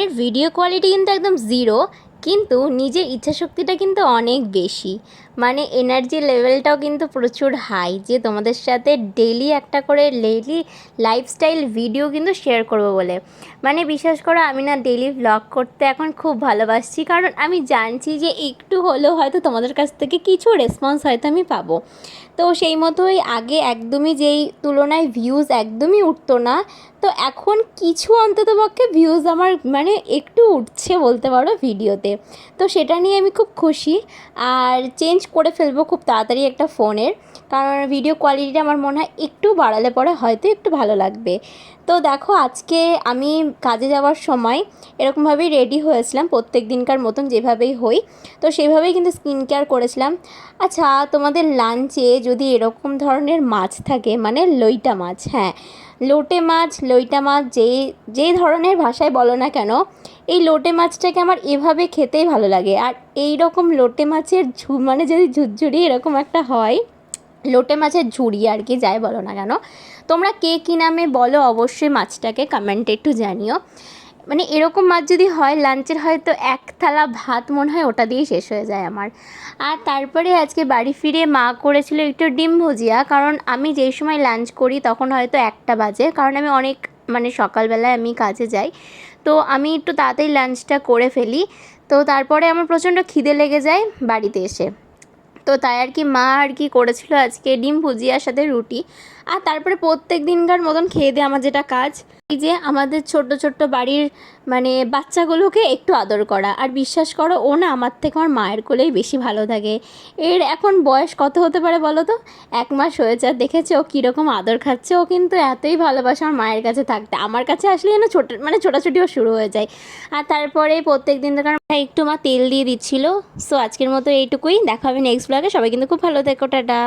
ফোনের video quality কিন্তু একদম জিরো, কিন্তু নিজের ইচ্ছাশক্তিটা কিন্তু অনেক বেশি। মানে এনার্জি লেভেলটাও কিন্তু প্রচুর হাই, যে তোমাদের সাথে ডেইলি একটা করে লাইফস্টাইল ভিডিও কিন্তু শেয়ার করব বলে। মানে বিশ্বাস করো, আমি না ডেইলি ভ্লগ করতে এখন খুব ভালোবাসছি, কারণ আমি জানছি যে একটু হলেও হয়তো তোমাদের কাছ থেকে কিছু রেসপন্স হয়তো আমি পাবো। তো সেই মতোই আগে একদমই যেই তুলনায় ভিউজ একদমই উঠতো না, তো এখন কিছু অন্ততপক্ষে ভিউজ আমার মানে একটু উঠছে বলতে পারো ভিডিওতে। তো সেটা নিয়ে আমি খুব খুশি, আর চেঞ্জ করে ফেলবো খুব তাড়াতাড়ি একটা ফোনের, কারণ ভিডিও কোয়ালিটিটা আমার মনে হয় একটু বাড়ালে পরে হয়তো একটু ভালো লাগবে। তো দেখো, আজকে আমি কাজে যাওয়ার সময় এরকমভাবেই রেডি হয়েছিলাম, প্রত্যেক দিনকার মতন যেভাবেই হই, তো সেইভাবেই কিন্তু স্কিন কেয়ার করেছিলাম। আচ্ছা, তোমাদের লাঞ্চে যদি এরকম ধরনের মাছ থাকে, মানে লইটা মাছ, হ্যাঁ লোটে মাছ, লইটা মাছ, যেই ধরনের ভাষায় বলো না কেন, এই লোটে মাছটাকে আমার এভাবে খেতেই ভালো লাগে। আর এই রকম লোটে মাছের মানে যদি ঝুরঝুরি এরকম একটা হয়, লোটে মাছের ঝুড়ি আর কি যাই বলো না কেন, তোমরা কে কী নামে বলো অবশ্যই মাছটাকে কমেন্টে একটু জানিও। মানে এরকম মাছ যদি হয় লাঞ্চের, হয়তো এক থালা ভাত মনে হয় ওটা দিয়েই শেষ হয়ে যায় আমার। আর তারপরে আজকে বাড়ি ফিরে মা করেছিল একটু ডিম ভুজিয়া, কারণ আমি যেই সময় লাঞ্চ করি তখন হয়তো 1টা বাজে, কারণ আমি অনেক মানে সকালবেলায় আমি কাজে যাই, তো আমি একটু তাড়াতাড়ি লাঞ্চটা করে ফেলি। তো তারপরে আমার প্রচণ্ড খিদে লেগে যায় বাড়িতে এসে, তো তাই আর কি মা আর কি করেছিল আজকে ডিম ভুজিয়ার সাথে রুটি। আর তারপরে প্রত্যেক দিনকার মতন খেয়ে দিয়ে আমার যেটা কাজ, এই যে আমাদের ছোট্ট ছোট্ট বাড়ির মানে বাচ্চাগুলোকে একটু আদর করা। আর বিশ্বাস করো, ও না আমার থেকে আমার মায়ের কোলেই বেশি ভালো থাকে। এর এখন বয়স কত হতে পারে বলো তো, 1 মাস হয়েছে। আর দেখেছে ও কীরকম আদর খাচ্ছে, ও কিন্তু এতই ভালোবাসে আমার মায়ের কাছে থাকতে, আমার কাছে আসলে যেন ছোটাছুটিও শুরু হয়ে যায়। আর তারপরে প্রত্যেক দিন থেকে একটু মা তেল দিয়ে দিচ্ছিল। সো আজকের মতো এইটুকুই, দেখা হবে নেক্সট ব্লগে। সবাই কিন্তু খুব ভালো থেকো, টাটা।